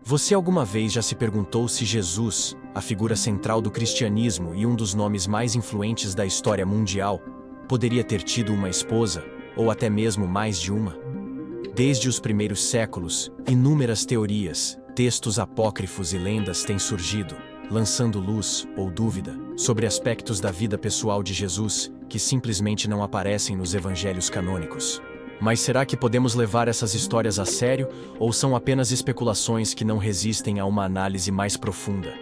Você alguma vez já se perguntou se Jesus, a figura central do cristianismo e um dos nomes mais influentes da história mundial, poderia ter tido uma esposa, ou até mesmo mais de uma? Desde os primeiros séculos, inúmeras teorias, textos apócrifos e lendas têm surgido, lançando luz, ou dúvida, sobre aspectos da vida pessoal de Jesus, que simplesmente não aparecem nos evangelhos canônicos. Mas será que podemos levar essas histórias a sério, ou são apenas especulações que não resistem a uma análise mais profunda?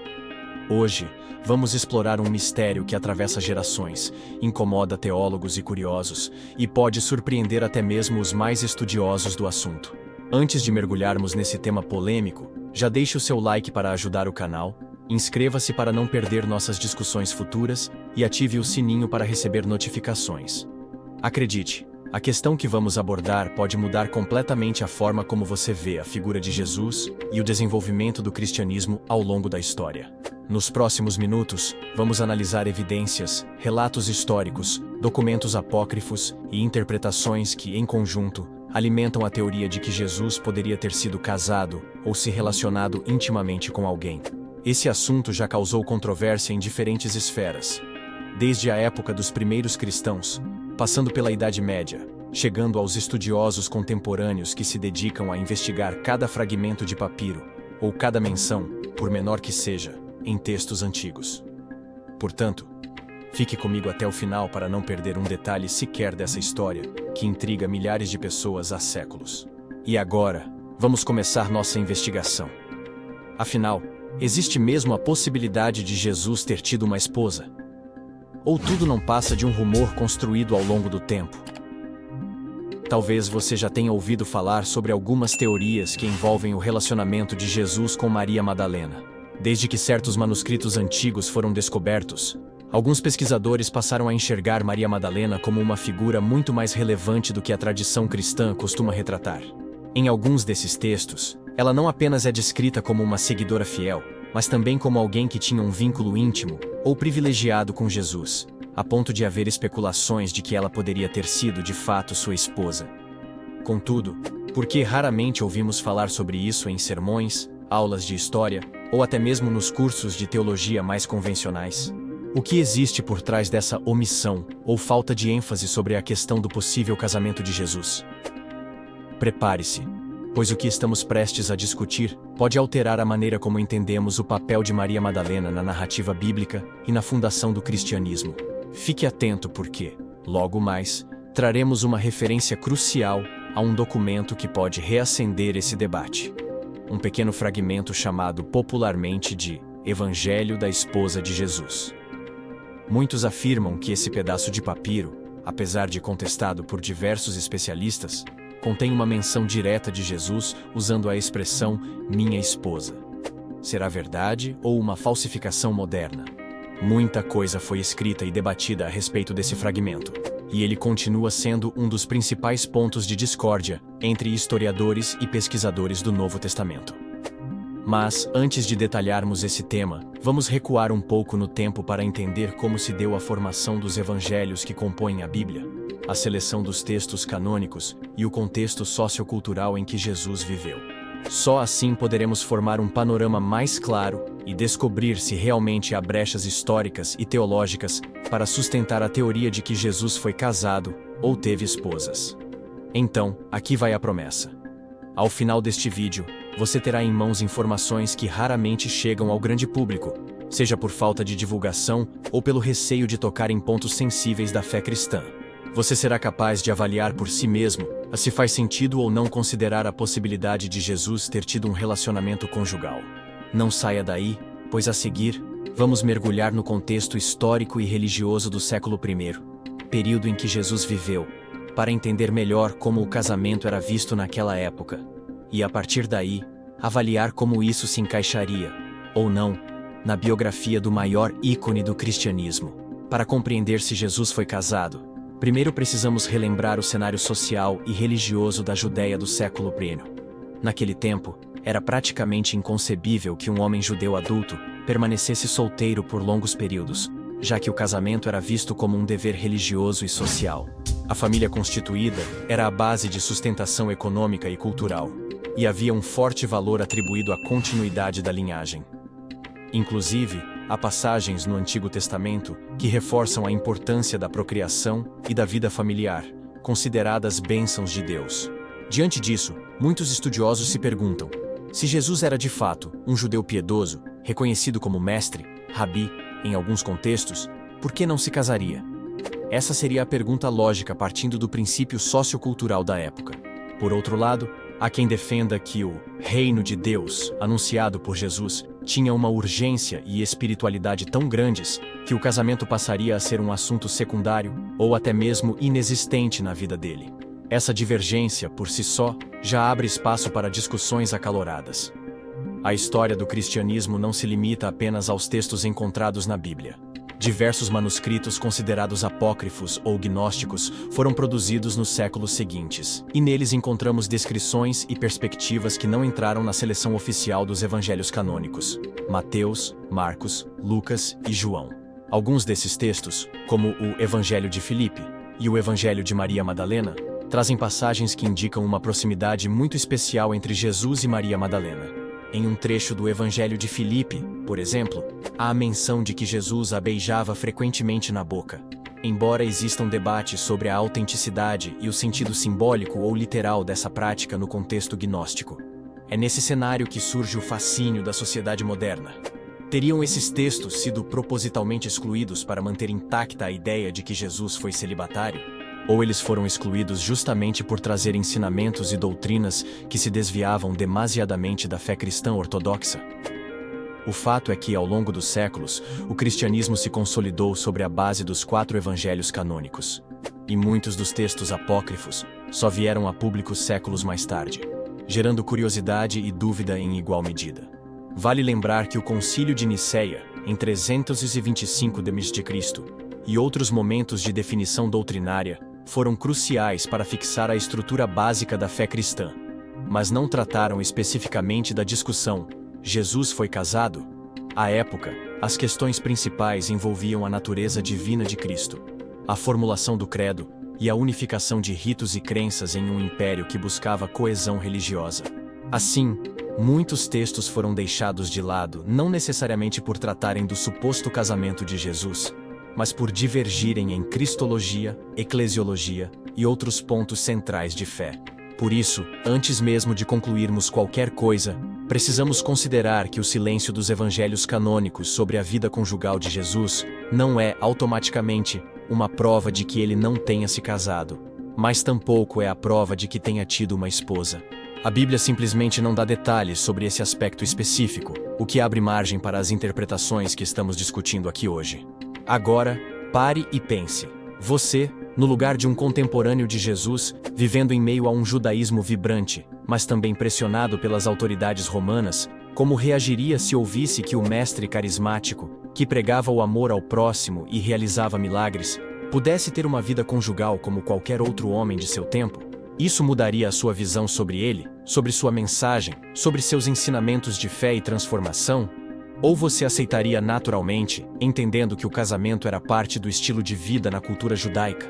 Hoje, vamos explorar um mistério que atravessa gerações, incomoda teólogos e curiosos, e pode surpreender até mesmo os mais estudiosos do assunto. Antes de mergulharmos nesse tema polêmico, já deixe o seu like para ajudar o canal, inscreva-se para não perder nossas discussões futuras e ative o sininho para receber notificações. Acredite, a questão que vamos abordar pode mudar completamente a forma como você vê a figura de Jesus e o desenvolvimento do cristianismo ao longo da história. Nos próximos minutos, vamos analisar evidências, relatos históricos, documentos apócrifos e interpretações que, em conjunto, alimentam a teoria de que Jesus poderia ter sido casado ou se relacionado intimamente com alguém. Esse assunto já causou controvérsia em diferentes esferas, desde a época dos primeiros cristãos, passando pela Idade Média, chegando aos estudiosos contemporâneos que se dedicam a investigar cada fragmento de papiro, ou cada menção, por menor que seja, em textos antigos. Portanto, fique comigo até o final para não perder um detalhe sequer dessa história, que intriga milhares de pessoas há séculos. E agora, vamos começar nossa investigação. Afinal, existe mesmo a possibilidade de Jesus ter tido uma esposa? Ou tudo não passa de um rumor construído ao longo do tempo? Talvez você já tenha ouvido falar sobre algumas teorias que envolvem o relacionamento de Jesus com Maria Madalena. Desde que certos manuscritos antigos foram descobertos, alguns pesquisadores passaram a enxergar Maria Madalena como uma figura muito mais relevante do que a tradição cristã costuma retratar. Em alguns desses textos, ela não apenas é descrita como uma seguidora fiel, mas também como alguém que tinha um vínculo íntimo ou privilegiado com Jesus, a ponto de haver especulações de que ela poderia ter sido de fato sua esposa. Contudo, porque raramente ouvimos falar sobre isso em sermões, aulas de história, ou até mesmo nos cursos de teologia mais convencionais? O que existe por trás dessa omissão ou falta de ênfase sobre a questão do possível casamento de Jesus? Prepare-se, pois o que estamos prestes a discutir pode alterar a maneira como entendemos o papel de Maria Madalena na narrativa bíblica e na fundação do cristianismo. Fique atento porque, logo mais, traremos uma referência crucial a um documento que pode reacender esse debate. Um pequeno fragmento chamado popularmente de Evangelho da Esposa de Jesus. Muitos afirmam que esse pedaço de papiro, apesar de contestado por diversos especialistas, contém uma menção direta de Jesus usando a expressão minha esposa. Será verdade ou uma falsificação moderna? Muita coisa foi escrita e debatida a respeito desse fragmento, e ele continua sendo um dos principais pontos de discórdia entre historiadores e pesquisadores do Novo Testamento. Mas, antes de detalharmos esse tema, vamos recuar um pouco no tempo para entender como se deu a formação dos evangelhos que compõem a Bíblia, a seleção dos textos canônicos e o contexto sociocultural em que Jesus viveu. Só assim poderemos formar um panorama mais claro e descobrir se realmente há brechas históricas e teológicas para sustentar a teoria de que Jesus foi casado ou teve esposas. Então, aqui vai a promessa. Ao final deste vídeo, você terá em mãos informações que raramente chegam ao grande público, seja por falta de divulgação ou pelo receio de tocar em pontos sensíveis da fé cristã. Você será capaz de avaliar por si mesmo se faz sentido ou não considerar a possibilidade de Jesus ter tido um relacionamento conjugal. Não saia daí, pois a seguir, vamos mergulhar no contexto histórico e religioso do século I, período em que Jesus viveu, para entender melhor como o casamento era visto naquela época, e a partir daí, avaliar como isso se encaixaria, ou não, na biografia do maior ícone do cristianismo. Para compreender se Jesus foi casado, primeiro precisamos relembrar o cenário social e religioso da Judéia do século I. Naquele tempo, era praticamente inconcebível que um homem judeu adulto permanecesse solteiro por longos períodos, já que o casamento era visto como um dever religioso e social. A família constituída era a base de sustentação econômica e cultural. e havia um forte valor atribuído à continuidade da linhagem. Inclusive, há passagens no Antigo Testamento que reforçam a importância da procriação e da vida familiar, consideradas bênçãos de Deus. Diante disso, muitos estudiosos se perguntam: se Jesus era de fato um judeu piedoso, reconhecido como mestre, rabi, em alguns contextos, por que não se casaria? Essa seria a pergunta lógica partindo do princípio sociocultural da época. Por outro lado, há quem defenda que o reino de Deus, anunciado por Jesus, tinha uma urgência e espiritualidade tão grandes que o casamento passaria a ser um assunto secundário ou até mesmo inexistente na vida dele. Essa divergência, por si só, já abre espaço para discussões acaloradas. A história do cristianismo não se limita apenas aos textos encontrados na Bíblia. Diversos manuscritos considerados apócrifos ou gnósticos foram produzidos nos séculos seguintes, e neles encontramos descrições e perspectivas que não entraram na seleção oficial dos evangelhos canônicos: Mateus, Marcos, Lucas e João. Alguns desses textos, como o Evangelho de Filipe e o Evangelho de Maria Madalena, trazem passagens que indicam uma proximidade muito especial entre Jesus e Maria Madalena. Em um trecho do Evangelho de Filipe, por exemplo, há a menção de que Jesus a beijava frequentemente na boca. Embora existam debates sobre a autenticidade e o sentido simbólico ou literal dessa prática no contexto gnóstico, é nesse cenário que surge o fascínio da sociedade moderna. Teriam esses textos sido propositalmente excluídos para manter intacta a ideia de que Jesus foi celibatário? Ou eles foram excluídos justamente por trazer ensinamentos e doutrinas que se desviavam demasiadamente da fé cristã ortodoxa? O fato é que, ao longo dos séculos, o cristianismo se consolidou sobre a base dos 4 evangelhos canônicos. E muitos dos textos apócrifos só vieram a público séculos mais tarde, gerando curiosidade e dúvida em igual medida. Vale lembrar que o Concílio de Nicéia, em 325 d.C., e outros momentos de definição doutrinária foram cruciais para fixar a estrutura básica da fé cristã, mas não trataram especificamente da discussão: Jesus foi casado? À época, as questões principais envolviam a natureza divina de Cristo, a formulação do credo e a unificação de ritos e crenças em um império que buscava coesão religiosa. Assim, muitos textos foram deixados de lado não necessariamente por tratarem do suposto casamento de Jesus, mas por divergirem em cristologia, eclesiologia e outros pontos centrais de fé. Por isso, antes mesmo de concluirmos qualquer coisa, precisamos considerar que o silêncio dos evangelhos canônicos sobre a vida conjugal de Jesus não é, automaticamente, uma prova de que ele não tenha se casado, mas tampouco é a prova de que tenha tido uma esposa. A Bíblia simplesmente não dá detalhes sobre esse aspecto específico, o que abre margem para as interpretações que estamos discutindo aqui hoje. Agora, pare e pense. Você, no lugar de um contemporâneo de Jesus, vivendo em meio a um judaísmo vibrante, mas também pressionado pelas autoridades romanas, como reagiria se ouvisse que o mestre carismático, que pregava o amor ao próximo e realizava milagres, pudesse ter uma vida conjugal como qualquer outro homem de seu tempo? Isso mudaria a sua visão sobre ele, sobre sua mensagem, sobre seus ensinamentos de fé e transformação? Ou você aceitaria naturalmente, entendendo que o casamento era parte do estilo de vida na cultura judaica?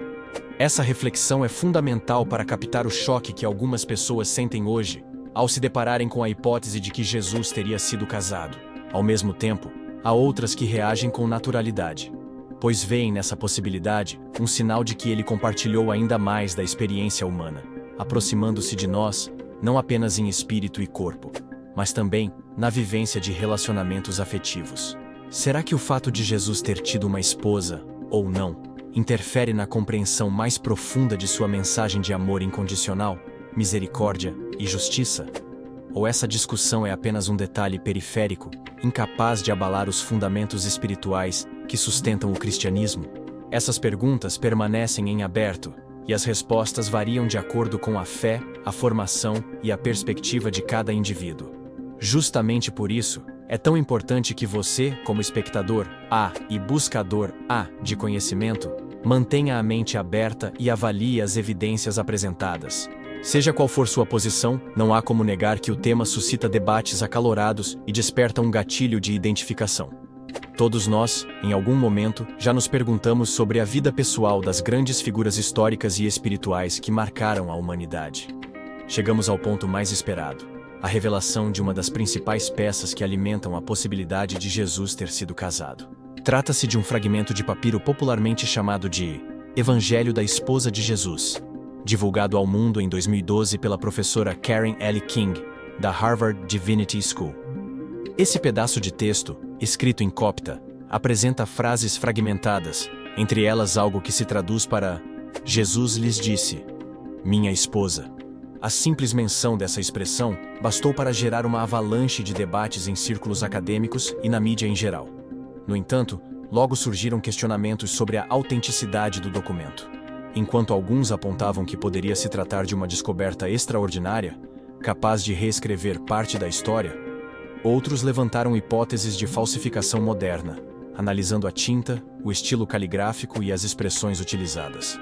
Essa reflexão é fundamental para captar o choque que algumas pessoas sentem hoje, ao se depararem com a hipótese de que Jesus teria sido casado. Ao mesmo tempo, há outras que reagem com naturalidade, pois veem nessa possibilidade um sinal de que ele compartilhou ainda mais da experiência humana, aproximando-se de nós, não apenas em espírito e corpo, mas também na vivência de relacionamentos afetivos. Será que o fato de Jesus ter tido uma esposa, ou não, interfere na compreensão mais profunda de sua mensagem de amor incondicional, misericórdia e justiça? Ou essa discussão é apenas um detalhe periférico, incapaz de abalar os fundamentos espirituais que sustentam o cristianismo? Essas perguntas permanecem em aberto, e as respostas variam de acordo com a fé, a formação e a perspectiva de cada indivíduo. Justamente por isso, é tão importante que você, como espectador A e buscador A de conhecimento, mantenha a mente aberta e avalie as evidências apresentadas. Seja qual for sua posição, não há como negar que o tema suscita debates acalorados e desperta um gatilho de identificação. Todos nós, em algum momento, já nos perguntamos sobre a vida pessoal das grandes figuras históricas e espirituais que marcaram a humanidade. Chegamos ao ponto mais esperado. a revelação de uma das principais peças que alimentam a possibilidade de Jesus ter sido casado. Trata-se de um fragmento de papiro popularmente chamado de Evangelho da Esposa de Jesus, divulgado ao mundo em 2012 pela professora Karen L. King, da Harvard Divinity School. Esse pedaço de texto, escrito em copta, apresenta frases fragmentadas, entre elas algo que se traduz para Jesus lhes disse, minha esposa. A simples menção dessa expressão bastou para gerar uma avalanche de debates em círculos acadêmicos e na mídia em geral. No entanto, logo surgiram questionamentos sobre a autenticidade do documento. Enquanto alguns apontavam que poderia se tratar de uma descoberta extraordinária, capaz de reescrever parte da história, outros levantaram hipóteses de falsificação moderna, analisando a tinta, o estilo caligráfico e as expressões utilizadas.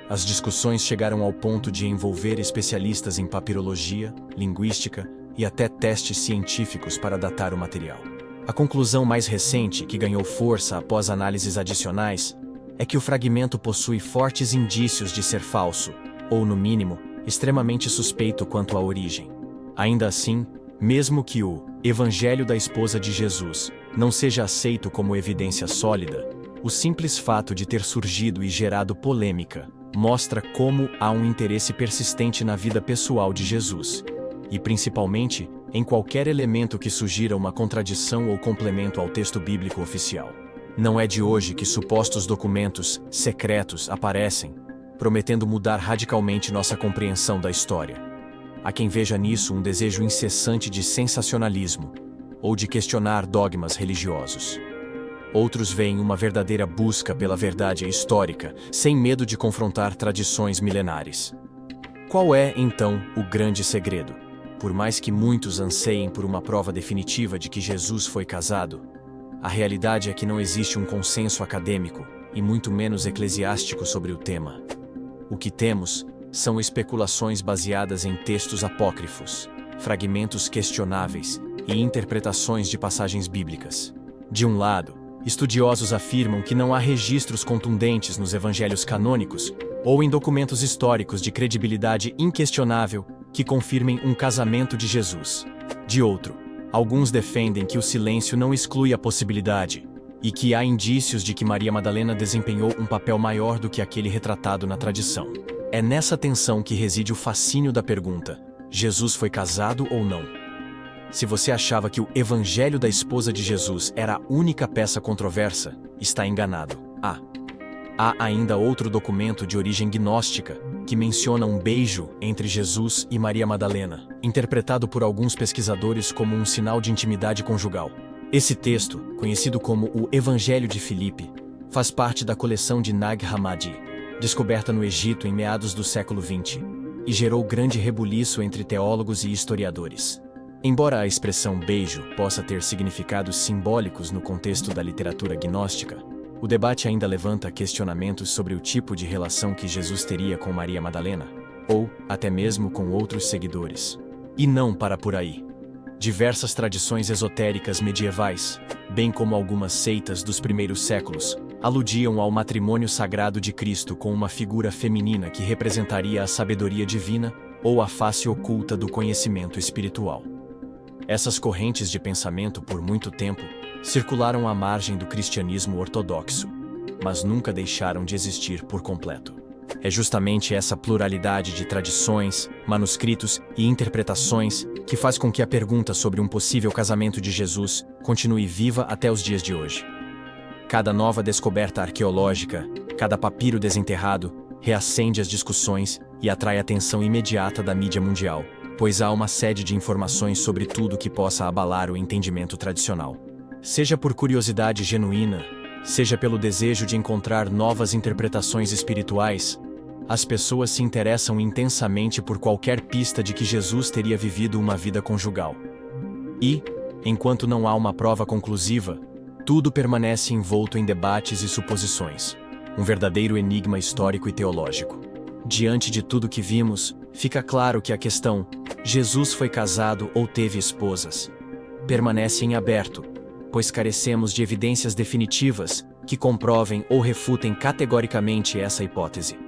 As discussões chegaram ao ponto de envolver especialistas em papirologia, linguística e até testes científicos para datar o material. A conclusão mais recente, que ganhou força após análises adicionais, é que o fragmento possui fortes indícios de ser falso, ou, no mínimo, extremamente suspeito quanto à origem. Ainda assim, mesmo que o Evangelho da Esposa de Jesus não seja aceito como evidência sólida, o simples fato de ter surgido e gerado polêmica mostra como há um interesse persistente na vida pessoal de Jesus, e principalmente em qualquer elemento que sugira uma contradição ou complemento ao texto bíblico oficial. Não é de hoje que supostos documentos secretos aparecem, prometendo mudar radicalmente nossa compreensão da história. Há quem veja nisso um desejo incessante de sensacionalismo, ou de questionar dogmas religiosos. Outros veem uma verdadeira busca pela verdade histórica, sem medo de confrontar tradições milenares. Qual é, então, o grande segredo? Por mais que muitos anseiem por uma prova definitiva de que Jesus foi casado, a realidade é que não existe um consenso acadêmico, e muito menos eclesiástico sobre o tema. O que temos são especulações baseadas em textos apócrifos, fragmentos questionáveis e interpretações de passagens bíblicas. De um lado, estudiosos afirmam que não há registros contundentes nos evangelhos canônicos ou em documentos históricos de credibilidade inquestionável que confirmem um casamento de Jesus. De outro, alguns defendem que o silêncio não exclui a possibilidade e que há indícios de que Maria Madalena desempenhou um papel maior do que aquele retratado na tradição. É nessa tensão que reside o fascínio da pergunta: Jesus foi casado ou não? Se você achava que o Evangelho da Esposa de Jesus era a única peça controversa, está enganado. Há ainda outro documento de origem gnóstica, que menciona um beijo entre Jesus e Maria Madalena, interpretado por alguns pesquisadores como um sinal de intimidade conjugal. Esse texto, conhecido como o Evangelho de Filipe, faz parte da coleção de Nag Hammadi, descoberta no Egito em meados do século XX, e gerou grande rebuliço entre teólogos e historiadores. Embora a expressão beijo possa ter significados simbólicos no contexto da literatura gnóstica, o debate ainda levanta questionamentos sobre o tipo de relação que Jesus teria com Maria Madalena, ou até mesmo com outros seguidores. E não para por aí. Diversas tradições esotéricas medievais, bem como algumas seitas dos primeiros séculos, aludiam ao matrimônio sagrado de Cristo com uma figura feminina que representaria a sabedoria divina ou a face oculta do conhecimento espiritual. Essas correntes de pensamento, por muito tempo, circularam à margem do cristianismo ortodoxo, mas nunca deixaram de existir por completo. É justamente essa pluralidade de tradições, manuscritos e interpretações que faz com que a pergunta sobre um possível casamento de Jesus continue viva até os dias de hoje. Cada nova descoberta arqueológica, cada papiro desenterrado, reacende as discussões e atrai a atenção imediata da mídia mundial, pois há uma sede de informações sobre tudo que possa abalar o entendimento tradicional. Seja por curiosidade genuína, seja pelo desejo de encontrar novas interpretações espirituais, as pessoas se interessam intensamente por qualquer pista de que Jesus teria vivido uma vida conjugal. E, enquanto não há uma prova conclusiva, tudo permanece envolto em debates e suposições, um verdadeiro enigma histórico e teológico. Diante de tudo que vimos, fica claro que a questão Jesus foi casado ou teve esposas permanece em aberto, pois carecemos de evidências definitivas que comprovem ou refutem categoricamente essa hipótese.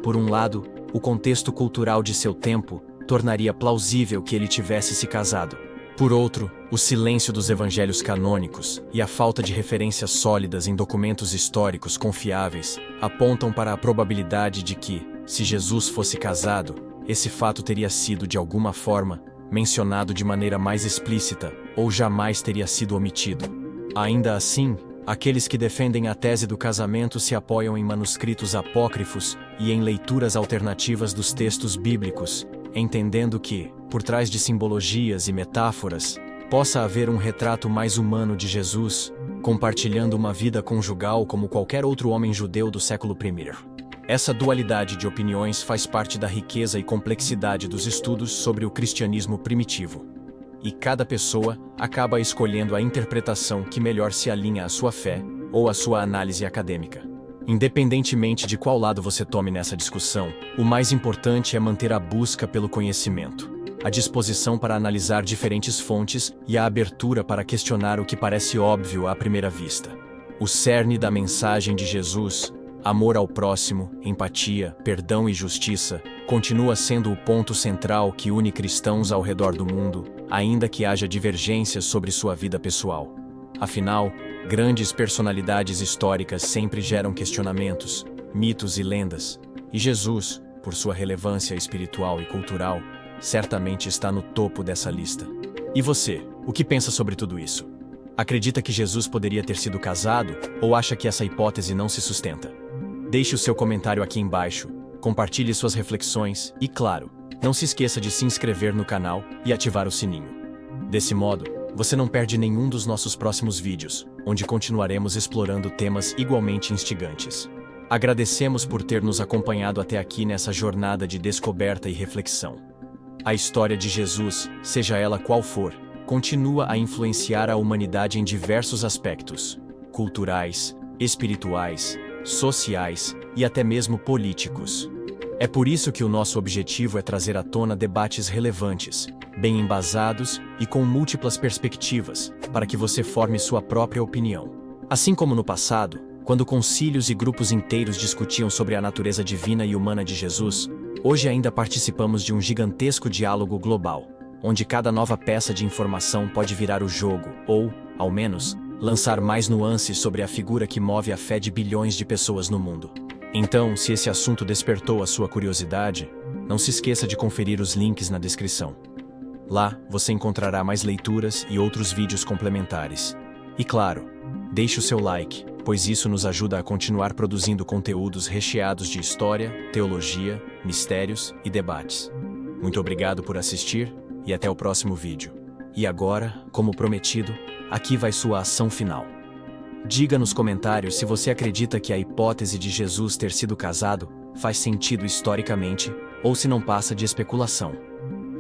Por um lado, o contexto cultural de seu tempo tornaria plausível que ele tivesse se casado. Por outro, o silêncio dos evangelhos canônicos e a falta de referências sólidas em documentos históricos confiáveis apontam para a probabilidade de que, se Jesus fosse casado, esse fato teria sido, de alguma forma, mencionado de maneira mais explícita ou jamais teria sido omitido. Ainda assim, aqueles que defendem a tese do casamento se apoiam em manuscritos apócrifos e em leituras alternativas dos textos bíblicos, entendendo que, por trás de simbologias e metáforas, possa haver um retrato mais humano de Jesus, compartilhando uma vida conjugal como qualquer outro homem judeu do século I. Essa dualidade de opiniões faz parte da riqueza e complexidade dos estudos sobre o cristianismo primitivo. E cada pessoa acaba escolhendo a interpretação que melhor se alinha à sua fé ou à sua análise acadêmica. Independentemente de qual lado você tome nessa discussão, o mais importante é manter a busca pelo conhecimento, a disposição para analisar diferentes fontes e a abertura para questionar o que parece óbvio à primeira vista. O cerne da mensagem de Jesus, amor ao próximo, empatia, perdão e justiça, continua sendo o ponto central que une cristãos ao redor do mundo, ainda que haja divergências sobre sua vida pessoal. Afinal, grandes personalidades históricas sempre geram questionamentos, mitos e lendas, e Jesus, por sua relevância espiritual e cultural, certamente está no topo dessa lista. E você, o que pensa sobre tudo isso? Acredita que Jesus poderia ter sido casado, ou acha que essa hipótese não se sustenta? Deixe o seu comentário aqui embaixo, compartilhe suas reflexões e, claro, não se esqueça de se inscrever no canal e ativar o sininho. Desse modo, você não perde nenhum dos nossos próximos vídeos, onde continuaremos explorando temas igualmente instigantes. Agradecemos por ter nos acompanhado até aqui nessa jornada de descoberta e reflexão. A história de Jesus, seja ela qual for, continua a influenciar a humanidade em diversos aspectos: culturais, espirituais, sociais e até mesmo políticos. É por isso que o nosso objetivo é trazer à tona debates relevantes, bem embasados e com múltiplas perspectivas, para que você forme sua própria opinião. Assim como no passado, quando concílios e grupos inteiros discutiam sobre a natureza divina e humana de Jesus, hoje ainda participamos de um gigantesco diálogo global, onde cada nova peça de informação pode virar o jogo, ou, ao menos, lançar mais nuances sobre a figura que move a fé de bilhões de pessoas no mundo. Então, se esse assunto despertou a sua curiosidade, não se esqueça de conferir os links na descrição. Lá, você encontrará mais leituras e outros vídeos complementares. E claro, deixe o seu like, pois isso nos ajuda a continuar produzindo conteúdos recheados de história, teologia, mistérios e debates. Muito obrigado por assistir e até o próximo vídeo. E agora, como prometido, aqui vai sua ação final. Diga nos comentários se você acredita que a hipótese de Jesus ter sido casado faz sentido historicamente ou se não passa de especulação.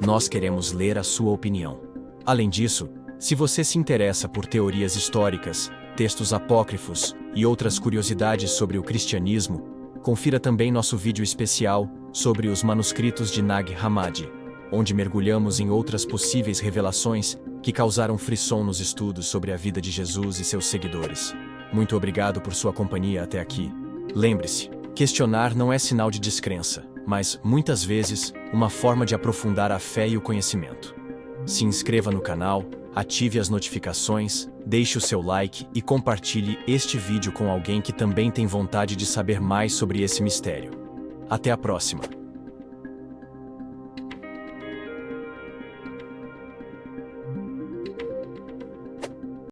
Nós queremos ler a sua opinião. Além disso, se você se interessa por teorias históricas, textos apócrifos e outras curiosidades sobre o cristianismo, confira também nosso vídeo especial sobre os manuscritos de Nag Hammadi, onde mergulhamos em outras possíveis revelações que causaram frisson nos estudos sobre a vida de Jesus e seus seguidores. Muito obrigado por sua companhia até aqui. Lembre-se, questionar não é sinal de descrença, mas, muitas vezes, uma forma de aprofundar a fé e o conhecimento. Se inscreva no canal, ative as notificações, deixe o seu like e compartilhe este vídeo com alguém que também tem vontade de saber mais sobre esse mistério. Até a próxima!